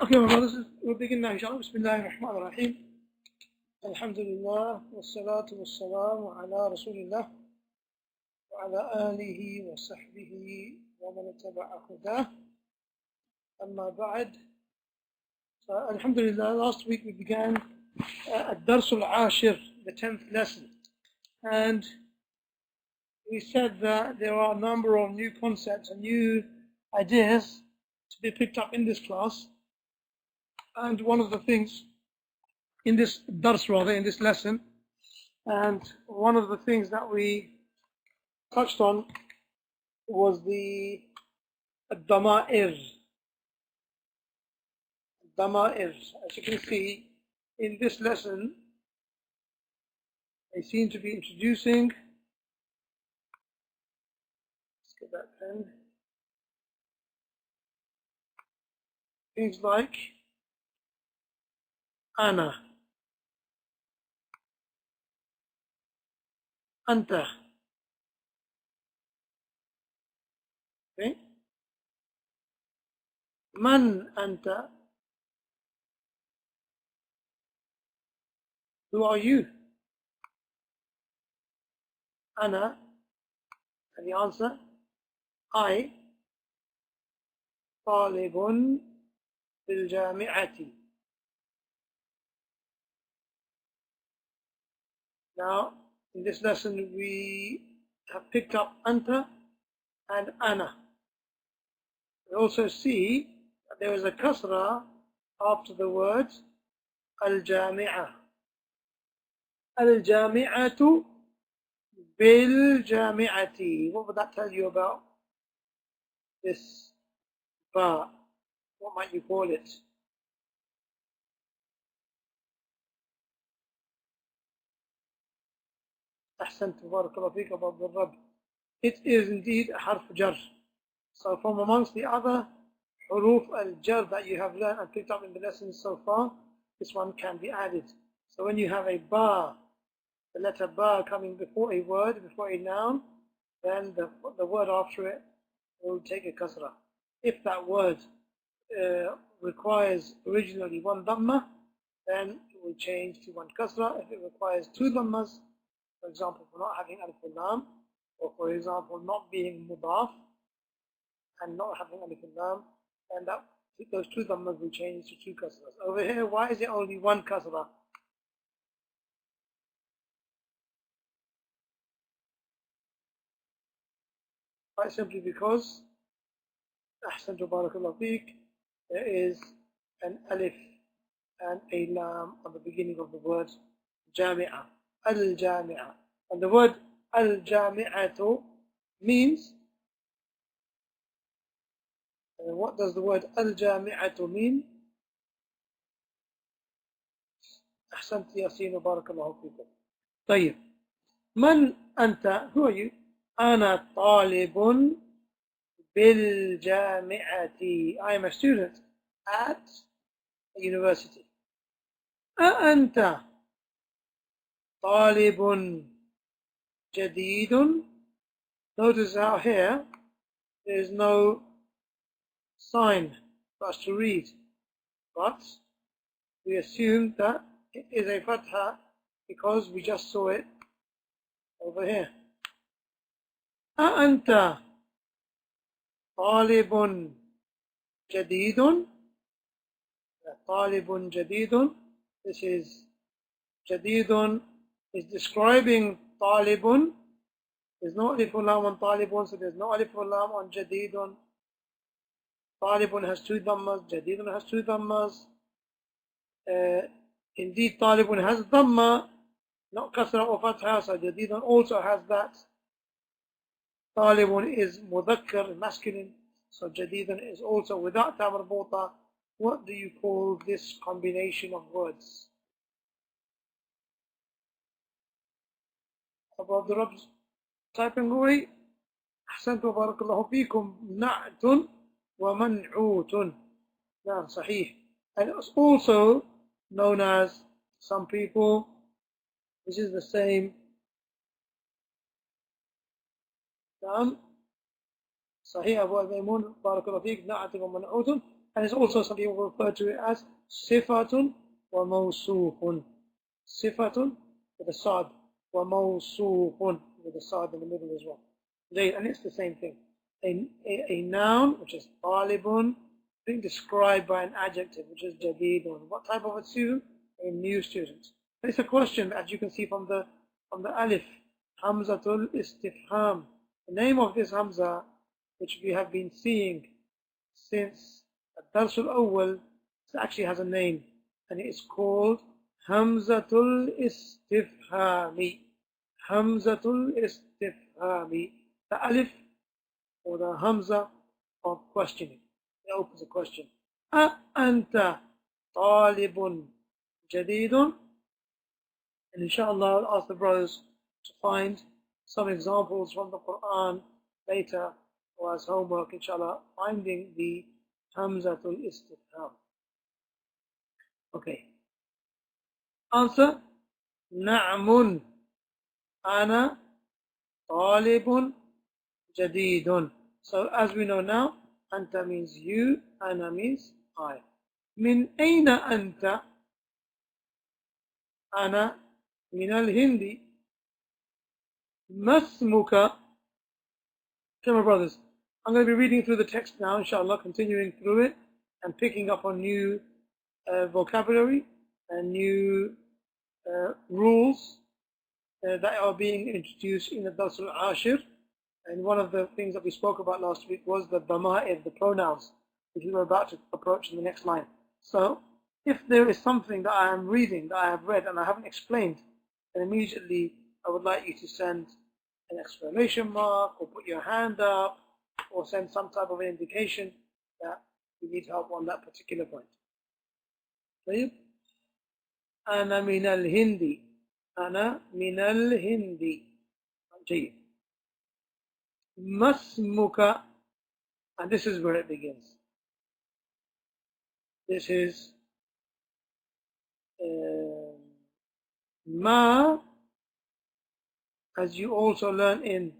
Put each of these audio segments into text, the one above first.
Okay, my brothers, we'll begin now, inshallah. Bismillahir Rahmanir Rahim. Alhamdulillah, wassalatu wassalamu ala Rasulillah, wa ala alihi wa sahbihi wa man taba'a hudah. Amma ba'd. Alhamdulillah, last week we began Ad-Dars al-Ashir, the 10th lesson. And we said that there are a number of new concepts and new ideas to be picked up in this class. And one of the things in this dars, in this lesson, and one of the things that we touched on was the dama'ir. Dama'ir. As you can see, in this lesson, they seem to be introducing, let's get that pen, things like ana, anta. Okay? Man anta. Who are you? Ana. And the answer, I, talibun bil jami'ati. Now, in this lesson, we have picked up anta and ana. We also see that there is a kasra after the word al-jami'ah. Al-jami'atu bil-jami'ati. What would that tell you about this ba? What might you call it? أحسنت بارك الله فيك أبو عبد الرب. It is indeed a harf jar. So from amongst the other huruf al-jar that you have learned and picked up in the lessons so far, this one can be added. So when you have a ba, the letter ba coming before a word, before a noun, then the word after it will take a kasra. If that word requires originally one dhamma, then it will change to one kasra. If it requires two dhammas, for example, for not having alif al-lam, or for example, not being mudaf and not having alif al-lam, and those two dhammas will change to two kasras. Over here, why is it only one kasra? Quite simply because, ahsantu barakallahu feek, there is an alif and a lam on the beginning of the word jami'ah, al-jami'ah. And the word al-jami'atu means, what does the word al-jami'atu mean? أحسنت ياسين وبارك الله فيكم. طيب. من أنت? Who are you? أنا طالب بالجامعة. I am a student at a university. أأنت طالب جديد? Notice how here there is no sign for us to read, but we assume that it is a fatha because we just saw it over here. أأنت طالب جديد? طالب جديد. This is جديد is describing طالب. There's no alif lam on طالب, so there's no alif lam on جديد. طالب has two dhammas, جديد has two dhammas. Indeed, طالب has dhamma, not kasra or fatha, so جديد also has that. طالب is mudhakkar, masculine, so جديد is also without ta marbuta. What do you call this combination of words? Above the Rabb's typing away. أحسنت وبارك الله فيكم. نعت ومنعوت. نعم صحيح. And it's also known as, some people, this is the same. نعم صحيح أبو الميمون بارك الله فيك. نعت ومنعوت. And it's also some people refer to it as sifatun wa mawsufun. Sifatun with a sad, wa mawsufun with a sad in the middle as well. And it's the same thing. A noun, which is talibun, being described by an adjective, which is jadidun. What type of a student? A new student. It's a question, as you can see from the alif, Hamzatul Istifham. The name of this Hamza, which we have been seeing since Darsul Awwal, actually has a name, and it is called Hamzatul Istifhami. Hamzatul Istifhami. The alif or the Hamza of questioning. It opens a question. Anta talibun jadidun. And inshallah, I'll ask the brothers to find some examples from the Quran later or as homework, inshallah, finding the Hamzatul Istifham. Okay. Answer: Na'mun. Ana talibun jadidun. So as we know now, Anta means you, Ana means I. Min ayna anta? Ana min al-Hindi. Masmuka. Okay, my brothers, I'm going to be reading through the text now, inshallah, continuing through it and picking up on new vocabulary and new rules that are being introduced in the Darsul Ashir. And one of the things that we spoke about last week was the dama'ir, the pronouns, which we were about to approach in the next line. So, if there is something that I am reading, that I have read and I haven't explained, then immediately I would like you to send an exclamation mark or put your hand up or send some type of an indication that you need help on that particular point. طيب. أنا من الهند. أنا من الهند. جيد. Masmuka, and this is where it begins. This is ma, as you also learn in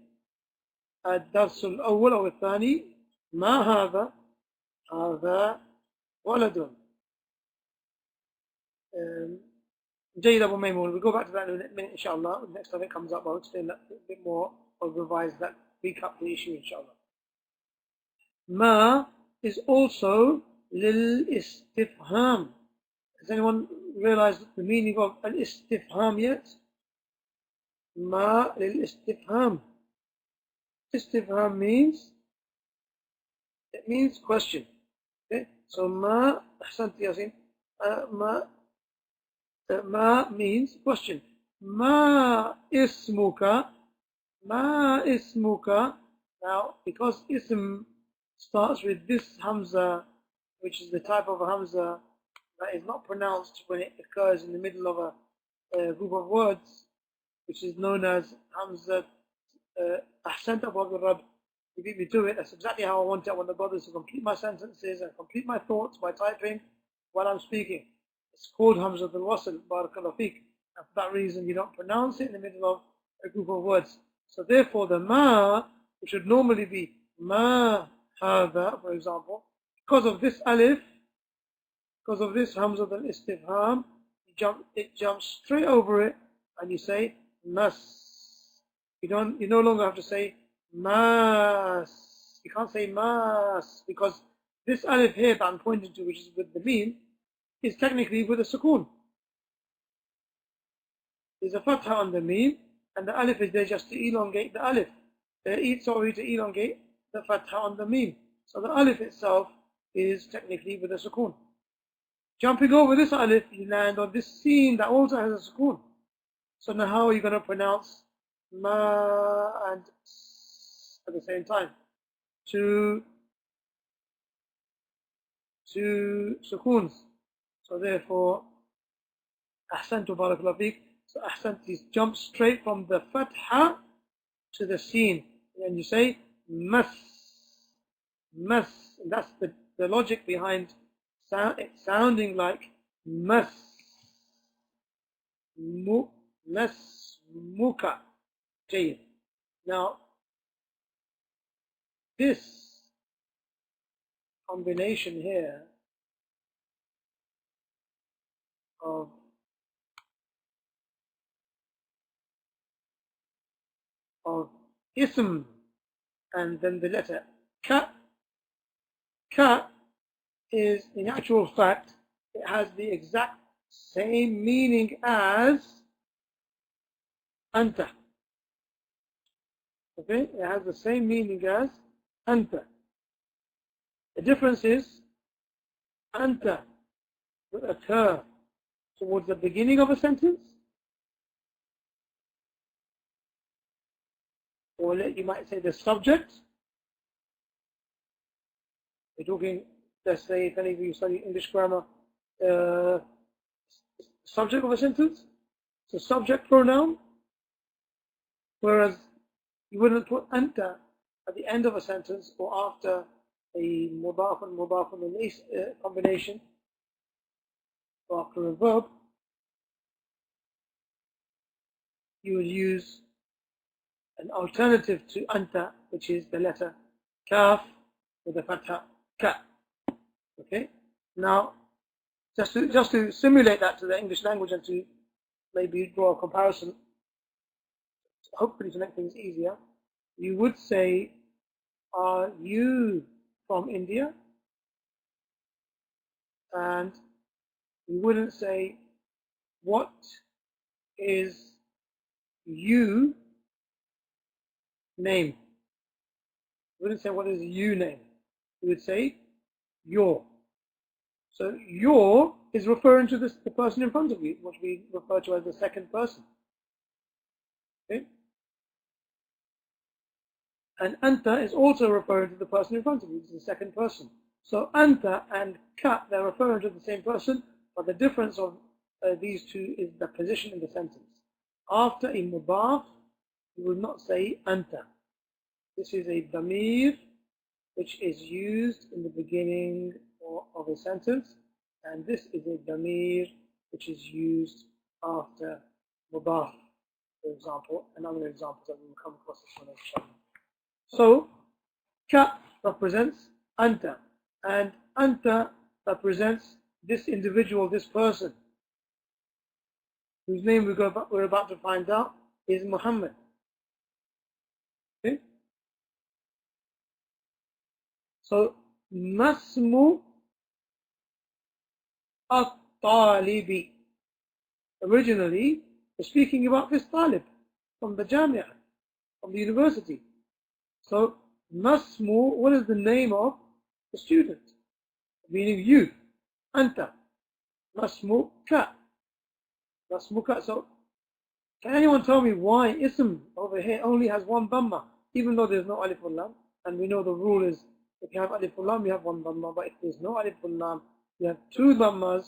الدرس الأول أو الثاني. ما هذا؟ هذا ولد. جيد أبو ميمون. We'll go back to that in a minute, inshallah. Next time it comes up, I'll explain that a bit more or revise that, recap the issue, inshallah. Ma is also lil istifham. Has anyone realized the meaning of al istifham yet? Ma lil istifham. Istifham means, it means question. Okay? So ma, ahsanti yasin, ma means question. Ma ismuka. Ma ismuka. Now, because ism starts with this hamza, which is the type of a hamza that is not pronounced when it occurs in the middle of a group of words, which is known as hamza ahsanta Abu Rabb. You beat me to it. That's exactly how I want it. I want the brothers to complete my sentences and complete my thoughts by typing while I'm speaking. It's called Hamzatul Wasl, Barakallahu Feek. And for that reason, you don't pronounce it in the middle of a group of words. So therefore, the ma, which should normally be ma hada, for example, because of this alif, because of this Hamzatul Istifham, it jumps straight over it, and you say mas. You no longer have to say mas. You can't say mas because this alif here that I'm pointing to, which is with the mim, is technically with a sukoon. There's a fatha on the mim, and the alif is there just to elongate the alif. To elongate the fatha on the mim. So the alif itself is technically with a sukoon. Jumping over this alif, you land on this sin that also has a sukoon. So now how are you going to pronounce ma and s at the same time? Two sukoons. So therefore, ahsantu barakallahu feek. So ahsant is jump straight from the fatha to the sin. And you say mas. Mas. And that's the logic behind it sounding like mas. Masmuka. Okay. Now, this combination here of ism and then the letter ka. Ka is, in actual fact, it has the exact same meaning as anta. Okay, it has the same meaning as anta. The difference is anta will occur towards the beginning of a sentence, or you might say the subject. We're talking, let's say, if any of you study English grammar, subject of a sentence, it's a subject pronoun, whereas you wouldn't put anta at the end of a sentence or after a mudaf and ilayh combination, or after a verb. You would use an alternative to anta, which is the letter kaf with the fatha ka. Okay. Now, just to simulate that to the English language and to maybe draw a comparison, hopefully to make things easier, you would say, "Are you from India?" And you wouldn't say, "What is you name?" You wouldn't say, "What is you name?" You would say, "your." So your is referring to the person in front of you, which we refer to as the second person. Okay? And anta is also referring to the person in front of you, it's the second person. So anta and ka, they're referring to the same person, but the difference of these two is the position in the sentence. After a mudaf, you will not say anta. This is a damir which is used in the beginning of a sentence, and this is a damir which is used after mudaf, for example, and other examples that we will come across this one inshallah. So ka represents anta, and anta represents this individual, this person, whose name we're about to find out is Muhammad. Okay? So masmu at-talibi. Originally, we're speaking about this talib from the Jamia, from the university. So masmu, what is the name of the student? Meaning you, anta. Masmu ka. Masmu ka. So can anyone tell me why ism over here only has one dhamma, even though there's no alif or lam? And we know the rule is, if you have alif or lam, you have one dhamma, but if there's no alif or lam, you have two dhammas.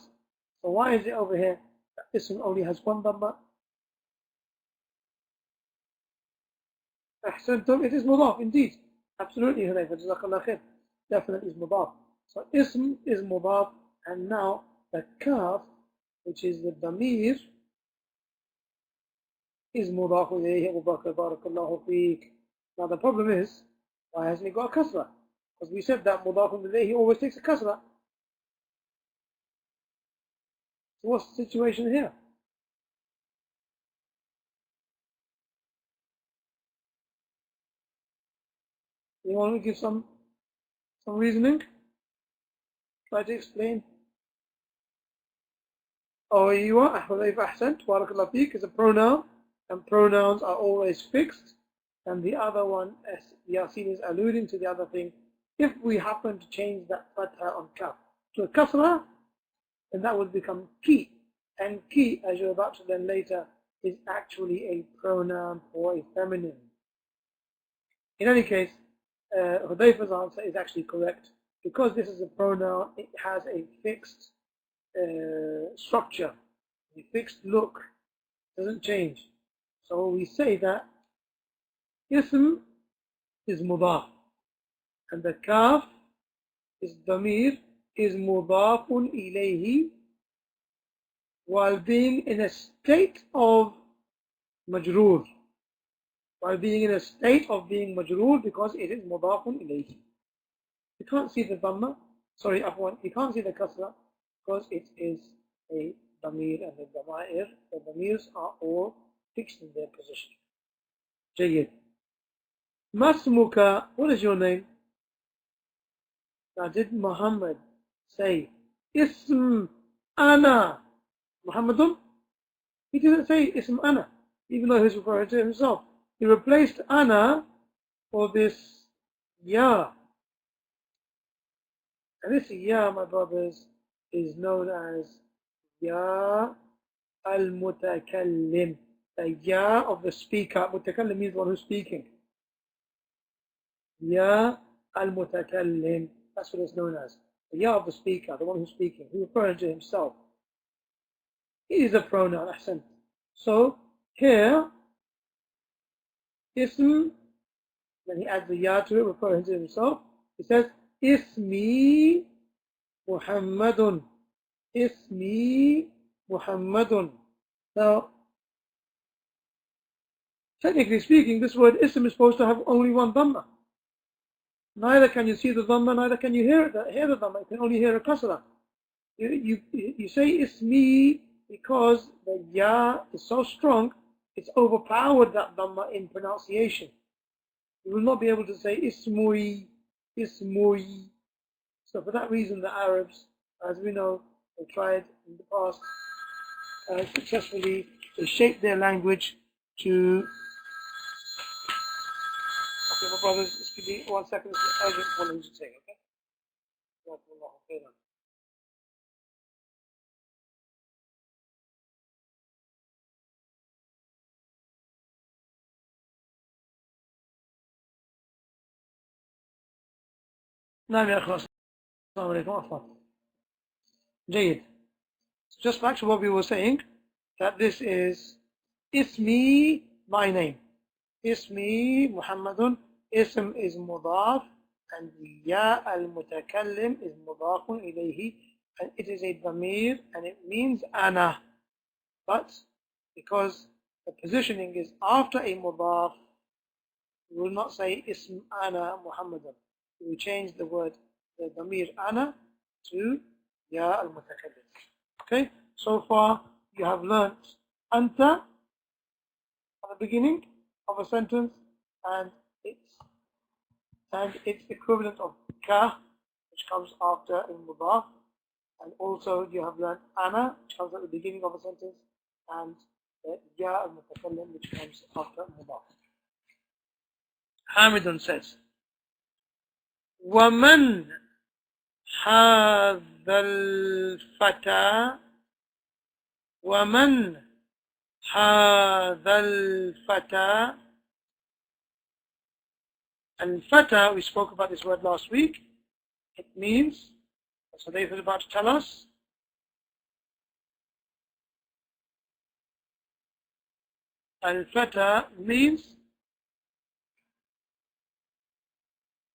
So why is it over here that ism only has one dhamma? Ahsantum, it is mudaf, indeed. Absolutely, Hudayfa, jazakallah khair. Definitely is mudaf. So ism is mudaf, and now the kaf, which is the damir, is mudaf ilayhi. Abu Bakr, barakallahu feek. Now the problem is, why hasn't he got a kasra? Because we said that mudaf ilayhi always takes a kasra. So what's the situation here? You want to give some reasoning? Try to explain. Oh, you are Hudayfa ahsant, barakallahu feek, is a pronoun, and pronouns are always fixed. And the other one, as Yasin is alluding to the other thing, if we happen to change that fatha on kaf to a kasra, then that would become ki. And ki, as you're about to learn later, is actually a pronoun for a feminine. In any case, Hudayfa's answer is actually correct. Because this is a pronoun, it has a fixed structure, a fixed look, doesn't change. So we say that ism is mudaf, and the kaf is damir, is mudafun ilayhi, while being in a state of majroor, while being in a state of being majroor, because it is mudafun ilayhi. You can't see the dhamma, sorry, afwan, you can't see the kasra because it is a damir, and the damirs are all fixed in their position. جيد. Masmuka, what is your name? Now did Muhammad say Ism Ana Muhammadun? He didn't say Ism Ana, even though he's referring to himself. He replaced Ana for this Ya. And this Ya, my brothers, is known as Ya al-Mutakallim. The Ya of the speaker. Mutakallim means one who's speaking. Ya al-Mutakallim. That's what it's known as. The Ya of the speaker, the one who's speaking, who's referring to himself. It is a pronoun, ahsan. So here, ism, then he adds the ya to it, referring to himself. He says, Ismi Muhammadun. Ismi Muhammadun. Now, technically speaking, this word ism is supposed to have only one dhamma. Neither can you see the dhamma, neither can you hear the dhamma. You can only hear a kasra. You say ismi because the ya is so strong, it's overpowered that dhamma in pronunciation. You will not be able to say ismui, ismui. So for that reason, the Arabs, as we know, they tried in the past successfully, they shaped their language to... Okay, my brothers, just give me 1 second, it's an urgent calling to take, okay? نعم يا أخوة السلام عليكم عفوا جيد. Just back to what we were saying, that this is Ismi, my name. Ismi Muhammadun. Ism is mudaf, and Ya al-Mutakallim is mudafun ilayhi, and it is a damir, and it means Ana. But because the positioning is after a mudaf, we will not say Ism Ana Muhammadun. We change the word, the damir Ana, to Ya al-Mutakallim. Okay, so far you have learnt Anta at the beginning of a sentence, and its equivalent of Ka, which comes after in mudaf, and also you have learnt Ana, which comes at the beginning of a sentence, and Ya al-Mutakallim, which comes after mudaf. Hamidun says, وَمَنْ هَذَا الْفَتَى وَمَنْ هَذَا الْفَتَى. Al-Fata, we spoke about this word last week. It means, so Dave is about to tell us, Al-Fata means,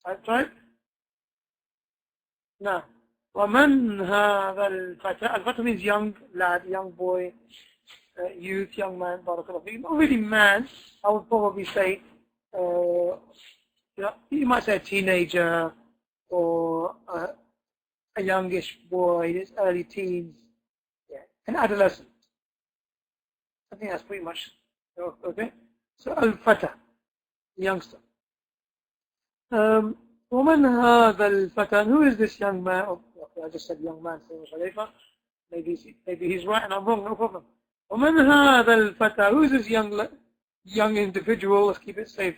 that's right? No. وَمَنْ هَذَا الْفَتَى. Al-Fata means young lad, young boy, youth, young man, barakallahu. Not really man, I would probably say, you might say a teenager or a youngish boy in his early teens, an adolescent. I think that's pretty much okay. So al-fata, youngster. وَمَنْ هَذَا الْفَتَى. Who is this young man? Okay, I just said young man. Maybe he's right and I'm wrong. No problem. وَمَنْ هَذَا الْفَتَى. Who is this young individual? Let's keep it safe.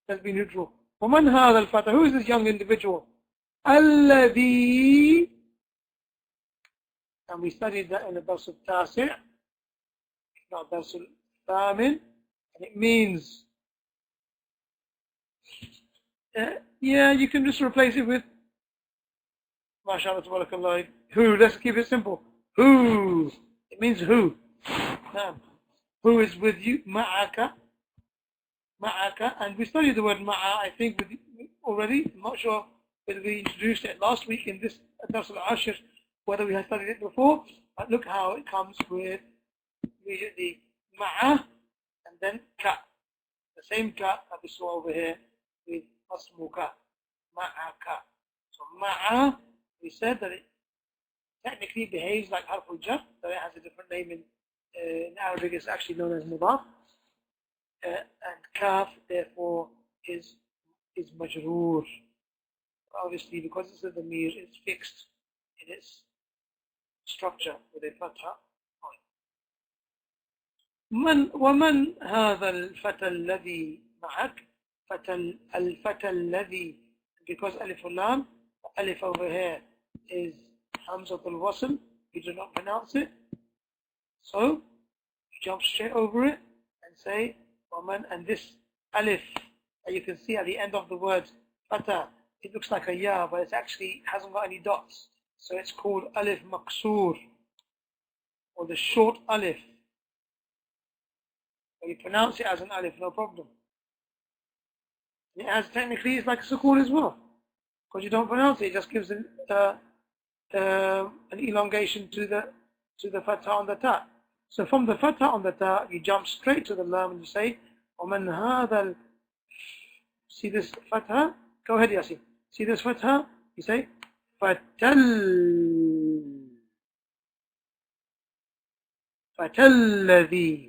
Let's be neutral. وَمَنْ هَذَا الْفَتَى. Who is this young individual? الَّذِي. And we studied that in the Dars al-Tasi', not Dars al-Thamin, and it means, you can just replace it with, MashaAllah, tabarakallah, who. Let's keep it simple. Who. It means who. Who is with you? Ma'aka. Ma'aka. And we studied the word ma'a, I think, already. I'm not sure whether we introduced it last week in this Dars al-Ashir, whether we had studied it before. But look how it comes with immediately ma'a and then ka. The same ka that we saw over here with masmuka. Ma'aka. So ma'a We said that it technically behaves like harf al-jar, but it has a different name in Arabic. It's actually known as mudaf. And kaf, therefore, is majroor. Obviously, because it's a dhamir, it's fixed in its structure with a fatha. ومن هذا الفتى الذي معك؟ الفتى الذي, because alif lam, alif over here is hamzat al-wasl, you do not pronounce it, so you jump straight over it and say ومن, and this alif that you can see at the end of the word fata, it looks like a ya, but it actually hasn't got any dots, so it's called alif maqsoor, or the short alif. You pronounce it as an alif, no problem. It has technically, it's like a sukoon as well, because you don't pronounce it. It just gives an elongation to the fatha on the ta. So from the fatha on the ta, you jump straight to the lam and you say, وَمَنْ هَذَا. See this fatha? Go ahead, Yasin. See this fatha? You say, فَتَلَّذِي.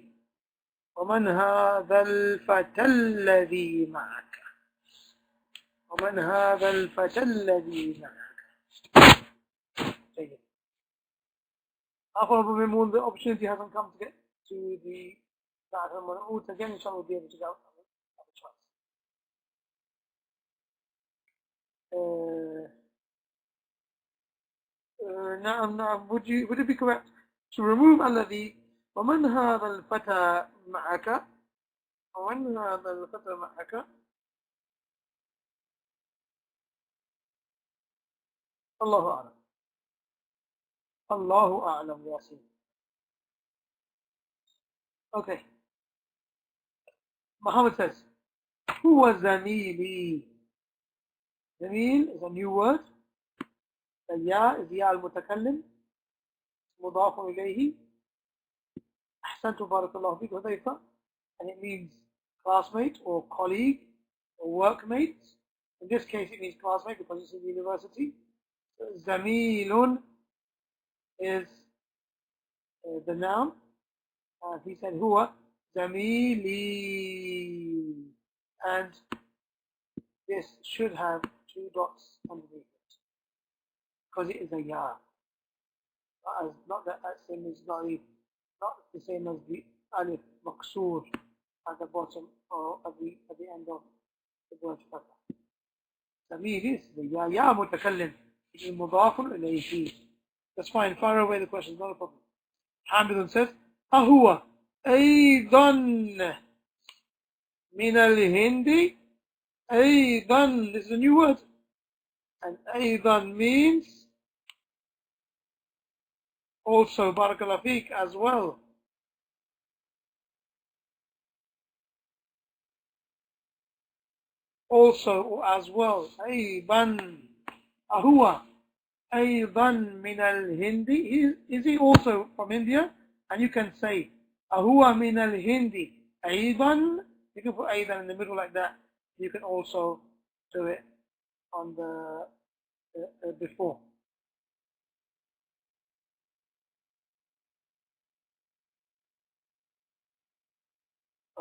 ومن هذا الفتى الذي معك؟ ومن هذا الفتى الذي معك؟ طيب. After the opportunity hasn't come to get to the again, inshallah we'll be able to go have a chance. نعم, would it be correct to remove الذي ومن هذا الفتى معك؟ ومن هذا الفتى معك؟ الله أعلم. الله أعلم ياسين. Okay. Muhammad says, هو زميلي. زميل is a new word. The ya is ya al-mutakallim. مضاف إليه. أحسنت بارك الله فيك حذيفة. And it means classmate or colleague or workmate. In this case it means classmate because it's in university. So, زميل is the noun. He said هو زميلي, and this should have 2 dots underneath it because it is a ya. Not that same is not the same as the alif maqsoor at the bottom or at the end of the word fatha. زميلي is the ya mutakallim. It is مضاف إليه. That's fine. Fire away the questions, not a problem. Hamidun says, أهو أيضا من الهند. أيضا, this is a new word. And أيضا means also, barakallahu feek, as well. Also or as well. أيضا. أهو أيضا من الهند. Is he also from India? And you can say أهو من الهند أيضا. You can put أيضا in the middle like that. You can also do it on the before.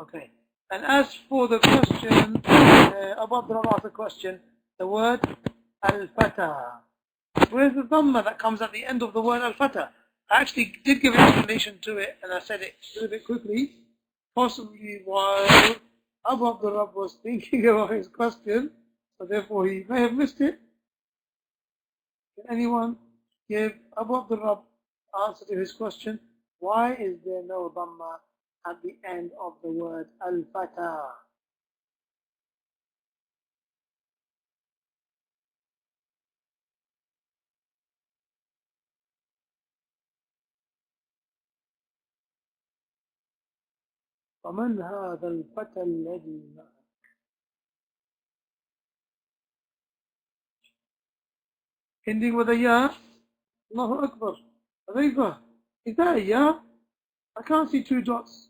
Okay. And as for the question, Abu Abdullah asked the question, the word al-fata. Where's the dhamma that comes at the end of the word al-fata? I actually did give an explanation to it, and I said it a little bit quickly, possibly while Abu Abdullah was thinking about his question, so therefore he may have missed it. Can anyone give Abu Abdullah answer to his question? Why is there no dhamma at the end of the word al-fata? ومن هذا الفتى الذي معك؟ Ending with a ya. Allahu Akbar. Hudayfa, is that a ya? I can't see 2 dots.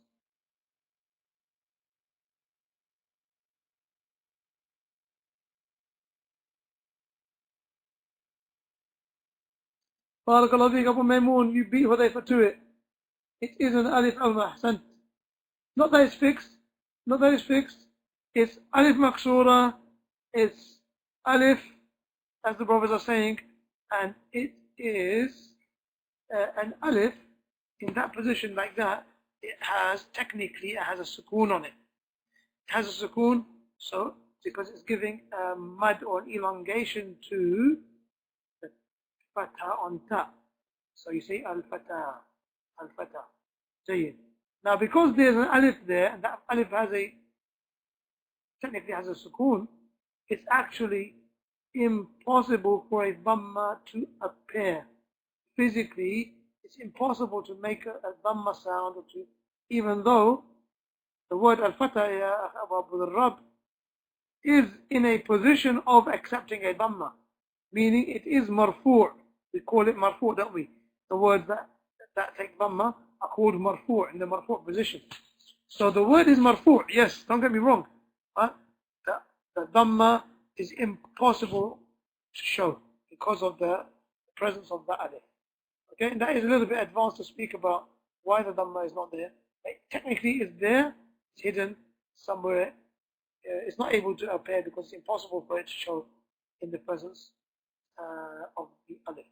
Barakallahu feek, Abu Maymoon, you beat Hudayfa to it. It is an alif al-mahsan. Not that it's fixed. Not that it's fixed. It's alif maksura. It's alif, as the brothers are saying, and it is an alif in that position like that. It has, technically, it has a sukoon on it. It has a sukoon, so because it's giving a mad or an elongation to the fatha on ta. So you say al-fatah, al-fatah. Jayyid. Now because there's an alif there, and that alif technically has a sukoon, it's actually impossible for a dhamma to appear. Physically, it's impossible to make a dhamma sound, or to, even though the word al-fatah, Abu Rab, is in a position of accepting a dhamma, meaning it is marfu'. We call it marfu', don't we? The words that take dhamma are called marfu' in the marfu' position. So the word is marfu', yes, don't get me wrong. The dhamma is impossible to show because of the presence of the alif. Okay, and that is a little bit advanced to speak about why the dhamma is not there. Technically it's there, it's hidden somewhere. It's not able to appear because it's impossible for it to show in the presence of the alif.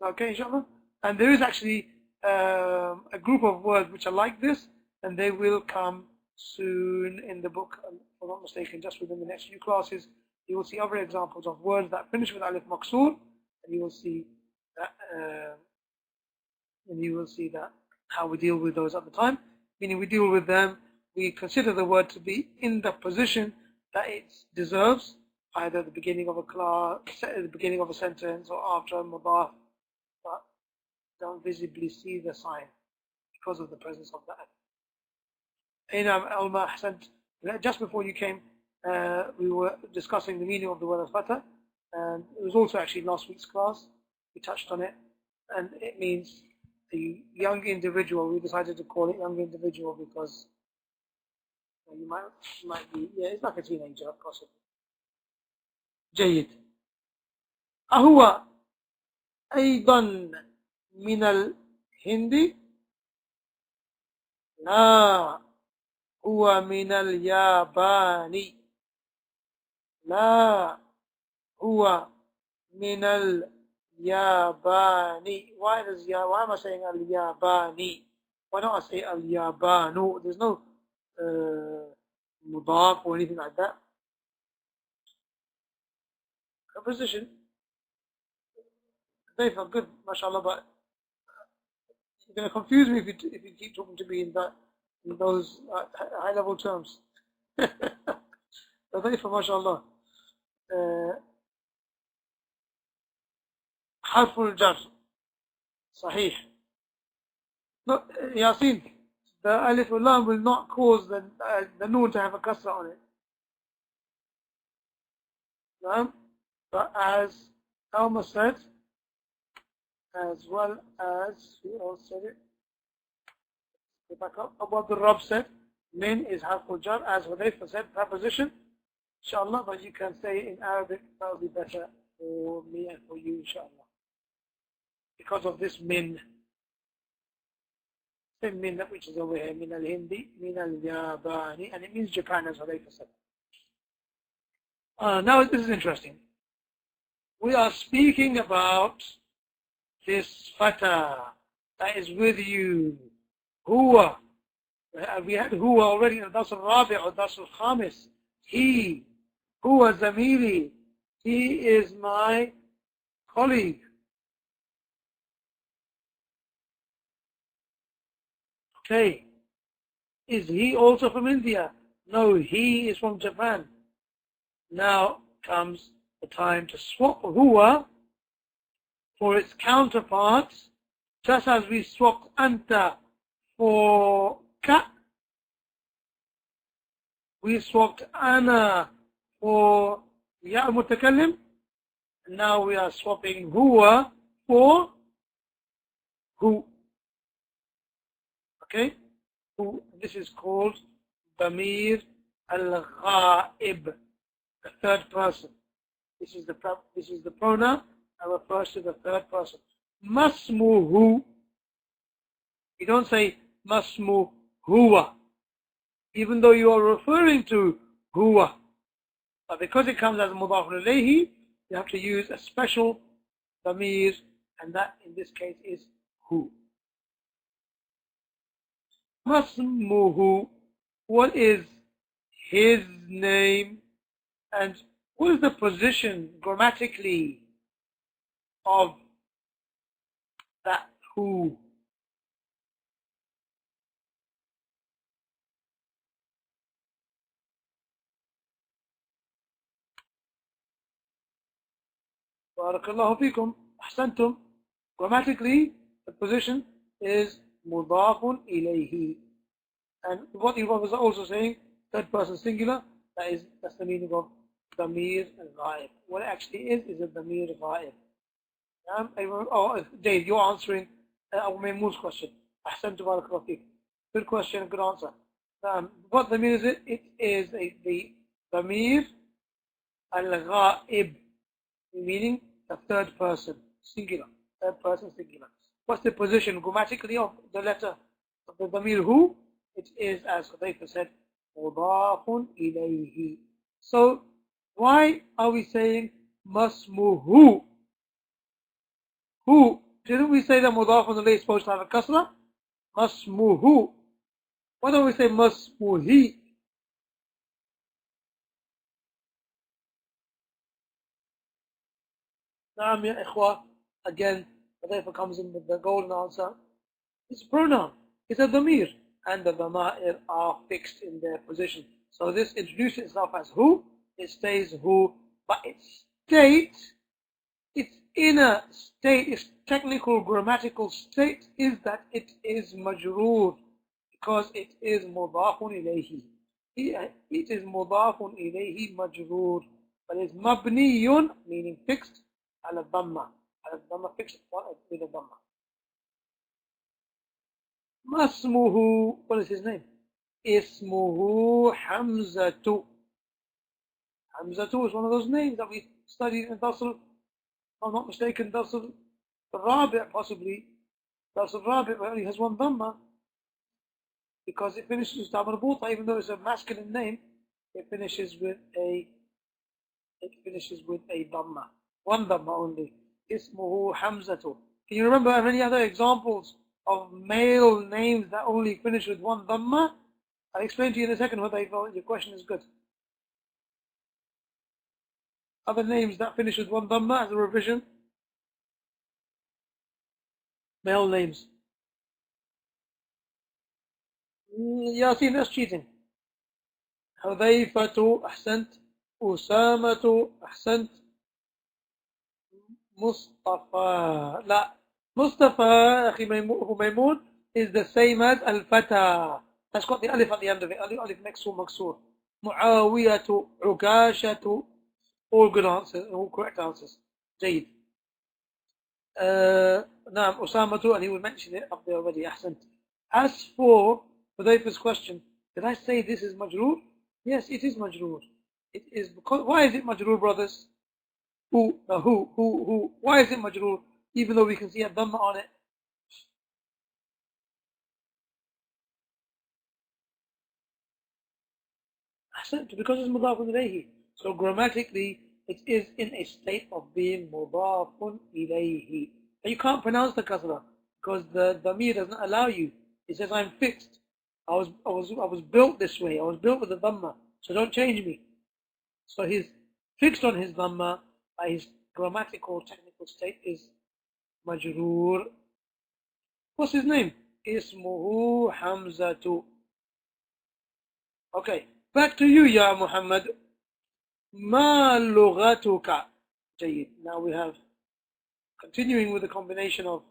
Okay, inshallah. And there is actually a group of words which are like this, and they will come soon in the book, if I'm not mistaken, just within the next few classes. You will see other examples of words that finish with alif maqsoor, and you will see that, how we deal with those at the time. Meaning we deal with them, we consider the word to be in the position that it deserves, either at the beginning of a class, at the beginning of a sentence, or after a mudaf, but don't visibly see the sign because of the presence of that. Just before you came, we were discussing the meaning of the word al-fatah, and it was also actually last week's class. We touched on it, and it means the young individual. We decided to call it young individual because you might be, it's like a teenager, possibly. جيد. أهو أيضا من الهند؟ لا، هو من الياباني. لا، هو من الياباني. Why am I saying al-yabani? Why don't I say al-yabanu? There's no mudaf or anything like that. Preposition. They felt good, mashallah, but you're going to confuse me if you keep talking to me in those high level terms. لطيفة ما شاء الله. حرف الجر صحيح. No, Yasin, the alif lam will not cause the noon to have a kasra on it. But as Alma said, as well as, who else said it? Go back up. What the Rabb said, min is harful jar, as Hudayfa said, preposition. Inshallah, but you can say it in Arabic, that will be better for me and for you, inshallah. Because of this min. Same min which is over here, min al-Hindi, min al-Yabani, and it means Japan, as Hudayfa said. Now this is interesting. We are speaking about this fatah that is with you. Huwa. We had huwa already in Das al-Rabi' or Das al-Khamis. He. Huwa zamili. He is my colleague. Okay. Is he also from India? No, he is from Japan. Now comes the time to swap huwa for its counterparts, just as we swapped anta for ka. We swapped ana for ya mutakallim. Now we are swapping huwa for who. Okay? Who. This is called damir al-ghaib, the third person. This is the pronoun and refers to the third person. Masmuhu. You don't say masmu huwa, even though you are referring to huwa. But because it comes as mudaf ilayhi, you have to use a special damir, and that in this case is hu. Masmuhu, what is his name, and what is the position grammatically of that who? Barakallahu fikum. Ahsantum. Grammatically, the position is mudafun ilayhi. And what he was also saying, third person singular, that's the meaning of damir ghaib. What it actually is a damir ghaib. Oh, Dave, you're answering Abu Maymun's question. Ahsantum barakallahu fikum. Good question, good answer. What damir is it? It is the damir al-ghaib, meaning the third person singular. Third person singular. What's the position grammatically of the letter of the damir who? It is, as Hudayfa said, mudafun ilayhi. So why are we saying masmuhu? Who? Didn't we say that mudafun ilayhi is supposed to have a kasra? Masmuhu. Why don't we say masmuhi? Naam ya ikhwa. Again, Hudayfa comes in with the golden answer. It's a pronoun. It's a damir. And the dama'ir are fixed in their position. So this introduces itself as who, it stays who, but its state, its inner state, its technical grammatical state is that it is majroor, because it is mudafun ilayhi. It is mudafun ilayhi majroor, but it's mabniyun, meaning fixed, ala dhamma. Ala dhamma, fixed with a dhamma. Masmuhu, what is his name? Ismuhu Hamzatu. Hamzatu is one of those names that we studied in Dasl, if I'm not mistaken, Dasl Rabi' possibly. Dasl Rabi' only has one dhamma, because it finishes with Tamarbuta, even though it's a masculine name, it finishes with a dhamma. One dhamma only. Ismuhu Hamzatu. Can you remember any other examples of male names that only finish with one dhamma? I'll explain to you in a second whether your question is good. Other names that finish with one dhamma as a revision? Male names. Yasin, that's cheating. Hudayfatu, ahsant. Usamatu, ahsant. Mustafa. La. Mustafa, Akhi Maymun, is the same as Al-Fata. That's got the alif at the end of it. Alif maksur maksur. Muawiyatu, Ukashatu. All good answers, all correct answers. Jayid. Naam, Usamatu, and he will mention it up there already. Ahsant. As for Hudayfa's question, did I say this is majroor? Yes, it is majroor. It is because, why is it majroor, brothers? Who? Why is it majroor? Even though we can see a dhamma on it. Because it's mudafun ilayhi. So grammatically, it is in a state of being mudafun ilayhi. But you can't pronounce the kasra, because the damir doesn't allow you. It says I'm fixed. I was built this way. I was built with a dhamma. So don't change me. So he's fixed on his dhamma, by his grammatical technical state is majroor. What's his name? Ismuhu Hamzatu. Okay, back to you, Ya Muhammad. Ma lughatuka. Jayyid. Now we have, continuing with the combination of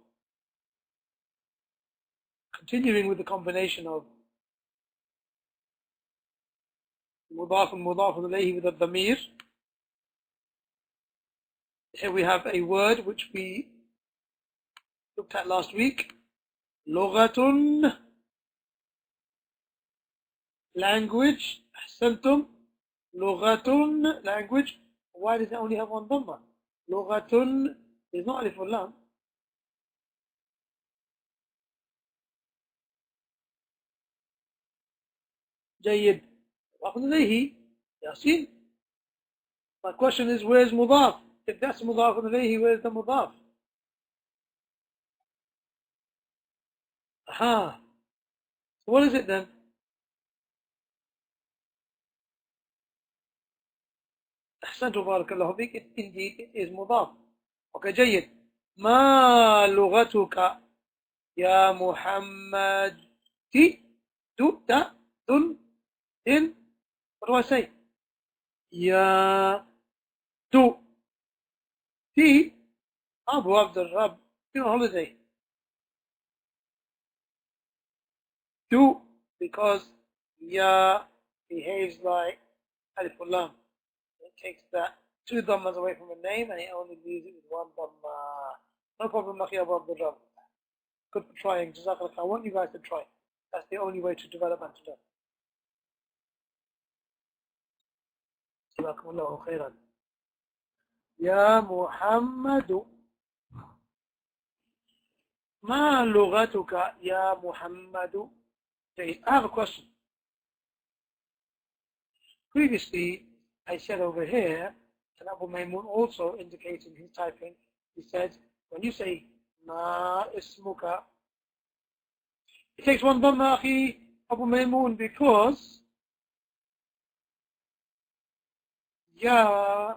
mudaf and mudaf alayhi with the damir. Here we have a word which we looked at last week. Lughatun, language. Ahsantum. Lughatun, language. Why does it only have one dhamma? Lughatun There's not alif or lam. جيد. مضاف إليه. Yasin. My question is, where's mudaf? If that's mudaf ilayhi, where's the mudaf? Aha. So what is it then? أحسنت بارك الله فيك. Indeed, it is mudaf. Okay, جيد. ما لغتك يا محمد؟ تي دو تا دن إن. What do I say? يا دو تي أبو عبد الرب. You're on holiday. Do, because ya behaves like alif lam. It takes that two dhammas away from the name and it only leaves it with one dhamma. No problem, Akhi Abu Abdul. Good for trying. Jazakallah. I want you guys to try. That's the only way to develop and to learn. Jazakumullahu khairan. Ya Muhammadu. Ma lughatuka ya Muhammadu. I have a question. Previously, I said over here, and Abu Maymun also indicating his typing, he said, when you say Ma ismuka, it takes one dhamma, Akhi Abu Maymun, because Ya,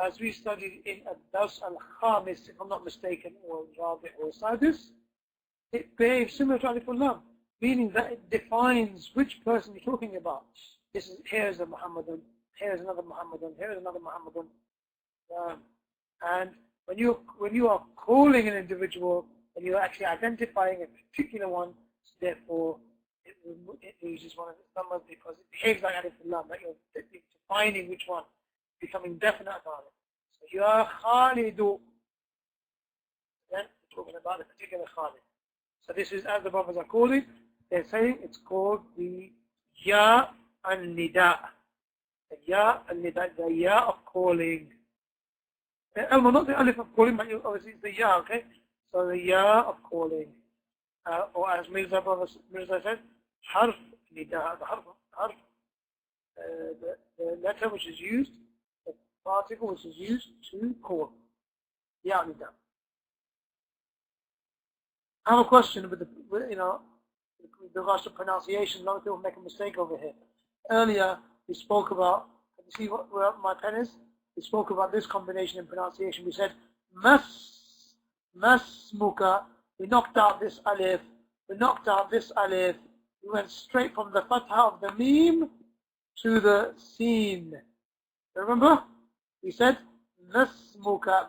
as we studied in Ad-Dars al-Khamis, if I'm not mistaken, or Rabi or Sadis, it behaves similar to Alif al-Lam, meaning that it defines which person you're talking about. This is, here's a Muhammadan, here's another Muhammadan, here's another Muhammadan. And when you are calling an individual, and you're actually identifying a particular one, therefore it loses one of its numbers because it behaves like Alif al-Lam, that you're defining which one, becoming definite about it. So you are Khalidu. Then we're talking about a particular Khalid. So this is, as the brothers are calling, they're saying it's called the Ya al-Nida. The Ya al-Nida, the Ya of calling. Not the Alif of calling, but obviously it's the Ya, okay? So the Ya of calling. Or as Mirza said, Harf Nida, the letter which is used, the particle which is used to call. Ya al-Nida. I have a question with regards to pronunciation. A lot of people make a mistake over here. Earlier, we spoke about, can you see where my pen is? We spoke about this combination in pronunciation. We said, masmuka. We knocked out this alif. We knocked out this alif. We went straight from the fatha of the meme to the seen. Remember? We said, masmuka.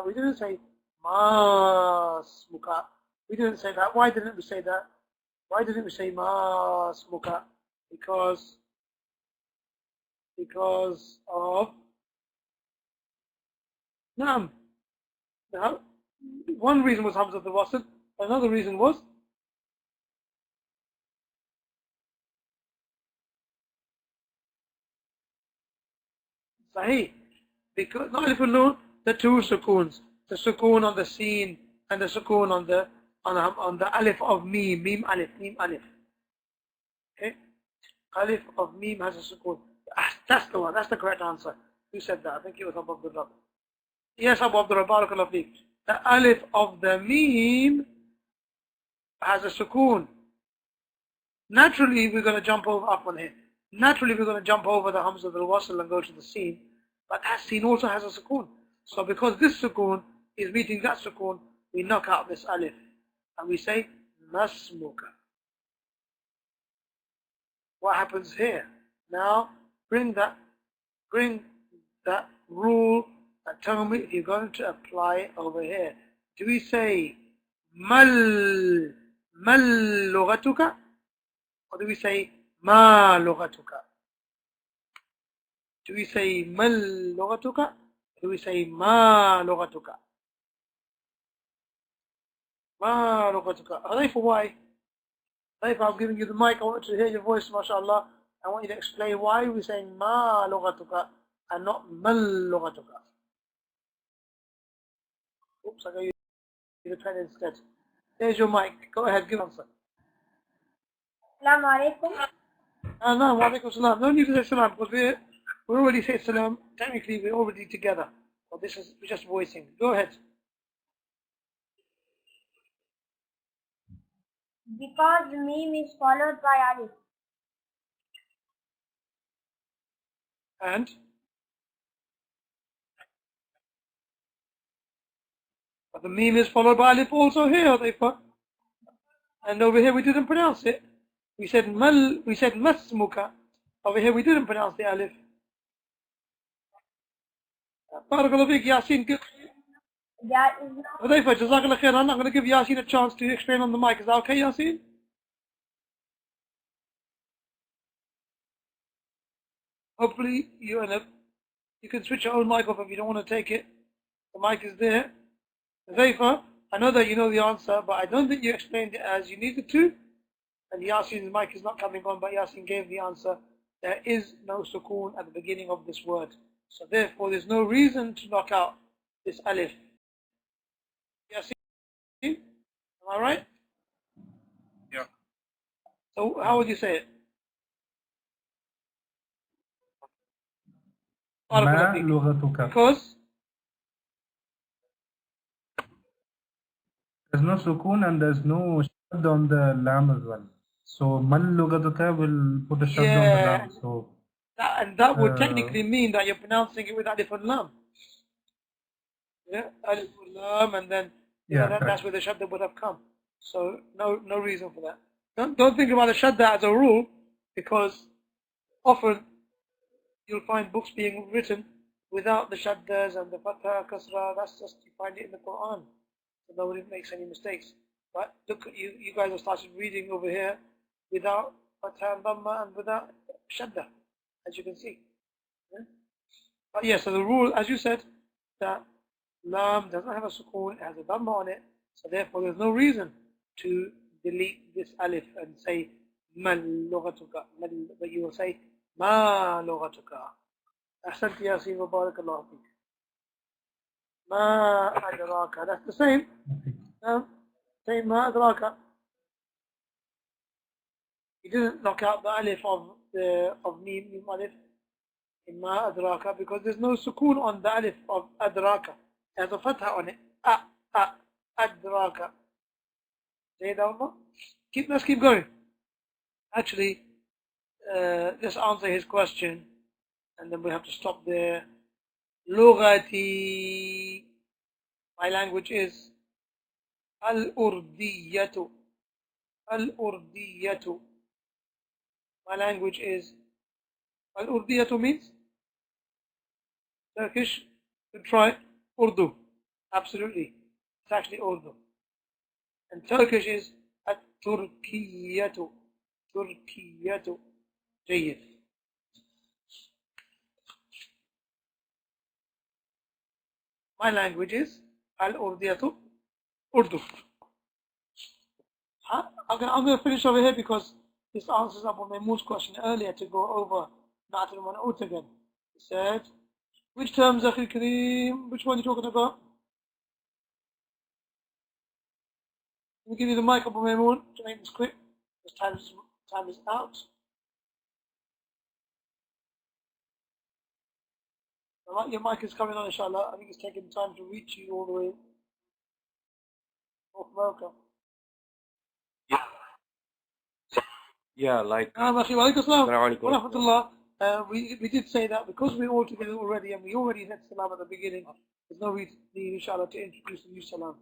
We didn't say, masmuka. We didn't say that. Why didn't we say that? Why didn't we say masmuka? Because of Naam. Now, one reason was Hamza the Wasl. Another reason was Sahih. Because not if you know the two sukoons, the sukoon on the seen and the sukoon on the alif of meme alif. Okay? Alif of meme has a sukoon. That's the one, that's the correct answer. Who said that? I think it was Abu Abdul Rabb. Yes, Abu Abdul Rabb, barakallahu feek. The alif of the meme has a sukoon. Naturally, we're going to jump over up on here. Naturally, we're going to jump over the Hamza al-Wasl and go to the seen. But that seen also has a sukoon. So because this sukoon is meeting that sukoon, we knock out this alif. And we say, masmuka. What happens here? Now, bring that rule and tell me if you're going to apply it over here. Do we say, mal lughatuka? Or do we say, ma lughatuka? Do we say, mal lughatuka? Or do we say, ma lughatuka? Ma lughatuka. Hudayfa, why? Hudayfa, I'm giving you the mic. I want to hear your voice, mashallah. I want you to explain why we're saying ma lughatuka and not mal lughatuka. Oops, I got you the pen instead. There's your mic. Go ahead, give answer. Assalamu alaikum. No, wa alaikum salam. No need to say salam because we already said salam. Technically, we're already together. So this is just voicing. Go ahead. Because meme is followed by alif. And but the meme is followed by alif also here, Dhaifa. And over here we didn't pronounce it. We said masmuka. Over here we didn't pronounce the alif. Barakallahu feek, Yasin. There is no Hudayfa, Jazakallah khair. I'm not going to give Yasin a chance to explain on the mic. Is that okay, Yasin? Hopefully you can switch your own mic off if you don't want to take it. The mic is there. Hudayfa, I know that you know the answer, but I don't think you explained it as you needed to. And Yasin's mic is not coming on, but Yasin gave the answer. There is no sukoon at the beginning of this word. So therefore, there's no reason to knock out this alif. Yasin, am I right? Yeah. So how would you say it? ما لغتك? Because there's no sukun and there's no shad on the lam as well. So mal lugatuka will put a shad on the lam. So that would technically mean that you're pronouncing it with alif and lam. Yeah, alif and lam, and then that's where the shadda would have come. So no reason for that. Don't think about the shadda as a rule, because often you'll find books being written without the shaddas and the fatha, kasra. That's just, you find it in the Quran. So nobody makes any mistakes. But look, you guys have started reading over here without fatha and dhamma and without shadda, as you can see. Yeah? But yeah, so the rule, as you said, that lam doesn't have a sukoon, it has a dhamma on it, so therefore there's no reason to delete this alif and say mal lughatuka, but you will say ma lughatuka. Ahsanti Yasin wa barakallahu feek. Ma adraka. That's the same. Same ma adraka. You didn't knock out the alif of mim alif in ma adraka because there's no sukoon on the alif of adraka. It has a fatha on it. Adraka. Say that one. Let's keep going. Actually, let's answer his question, and then we have to stop there. Lughati. My language is al-urdiyatu. Al-urdiyatu. My language is al-urdiyatu means Turkish. You try Urdu. Absolutely. It's actually Urdu. And Turkish is at-Turkiyatu. Turkiyatu. جيد. My language is al-Urdiyatu, Urdu. I'm going to finish over here because this answers Abu Maymun's question earlier to go over Na'at al-Man'ut again. He said, which terms, Akhil Kareem, which one are you talking about? Let me give you the mic, Abu Maymun, to make this quick. This time is out. Your mic is coming on, inshallah. I think it's taking time to reach you all the way. North America. Yeah, like. We did say that because we're all together already and we already had salam at the beginning, there's no reason, inshallah, to introduce a new salam.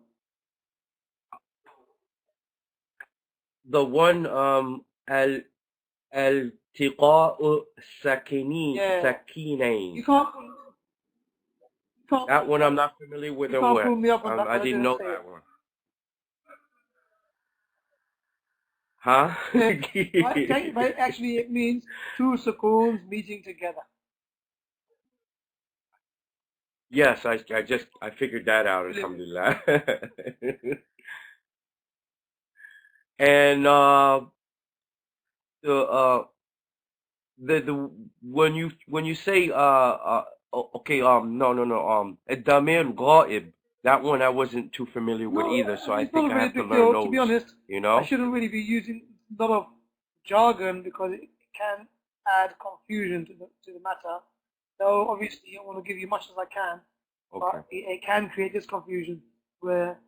The one, al-tiqa'u sakinain. You can't. That one I'm not familiar with. You can't pull me up on that. I didn't know that one. Huh? But actually, it means two sukoons meeting together. Yes, I figured that out. Alhamdulillah. And the when you say okay, no, ad-damir ghaib, That one I wasn't too familiar with either, so I it's not think a I very have to big learn deal. To be those. honest, You I know? shouldn't really be using a lot of jargon because it can add confusion to the matter. So obviously, I want to give you as much as I can, Okay. but it can create this confusion where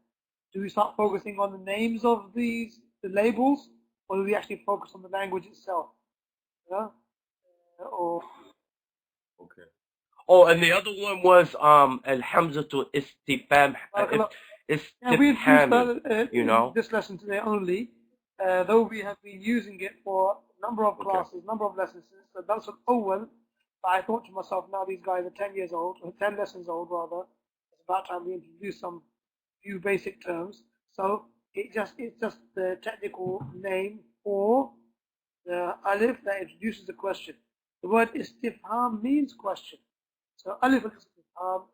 do we start focusing on the names of the labels, or do we actually focus on the language itself? You know? Or Okay. Oh, and the other one was al-hamzatu istifham. yeah, we introduced Istifhami. that You in know? this lesson today only, though we have been using it for a number of classes, number of lessons. So that's an awwal. But I thought to myself, now these guys are 10 years old, or 10 lessons old rather. It's about time we introduce some few basic terms. So it's just the technical name for the alif that introduces the question. The word istifham means question. So alif al-istifham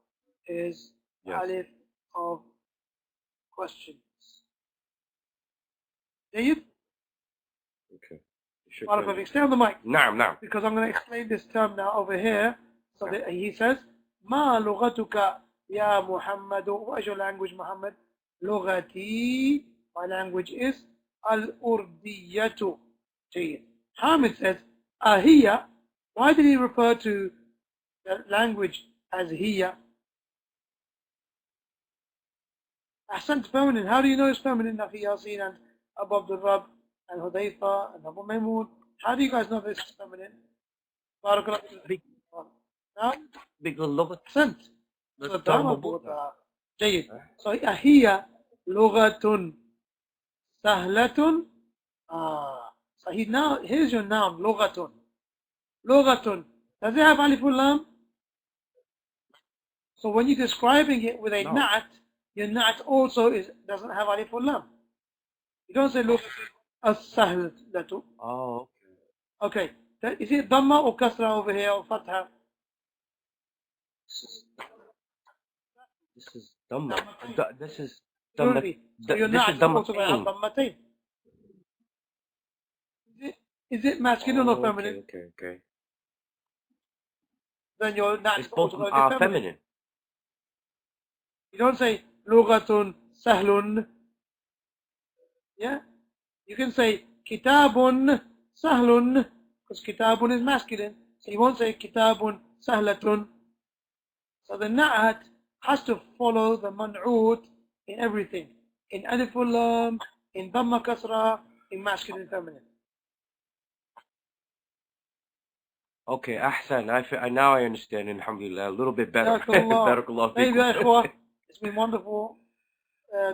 is Yes. alif of questions. Jayyid? Okay. Perfect. Stay on the mic. Naam. Because I'm going to explain this term now over here. So that he says, Ma lughatuka ya Muhammad. What is your language, Muhammad? Lughati. My language is al-urdiyatu. Jayyid. Hamid says, Ahiya. Why did he refer to the language as hiya? Ahsant, feminine. How do you know it's feminine? Nafi Yasin and Abu Abdul Rab and Hudayfa and Abu Maymoon. How do you guys know this is feminine? Barakallah. Because look Ahsant. جيد. So هي لغة سهلة. So here's your noun. لغة. لغة. Does it have alif lam? So when you're describing it with a na'at, your na'at also doesn't have alif lam. You don't say لغة السهلة. Oh, okay. Is it dhamma or kasra over here or fatha? this is dhamma. This is dhamma. dhamma. So your This na'at is is also going to have dhamma. dhammatain. Is it masculine or feminine? Okay. Then your na'at It's is both also going to be feminine. You don't say lughatun sahlun. Yeah? You can say kitabun sahlun because kitabun is masculine. So you won't say kitabun sahlatun. So the na'at has to follow the man'ut in everything. In aliful lam, in dhamma kasra, in masculine feminine. Okay, ahsan. Now I understand, alhamdulillah, a little bit better. Barakallah. Ikhwa, it's been wonderful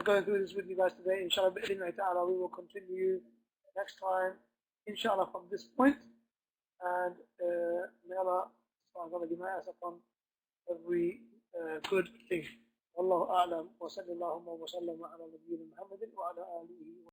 going through this with you guys today. Inshallah, we will continue next time, inshallah, from this point. And may Allah unite us upon every good thing. Wallahu a'lam wa sallallahu wa sallam ala nabiyyina Muhammadin wa ala alihi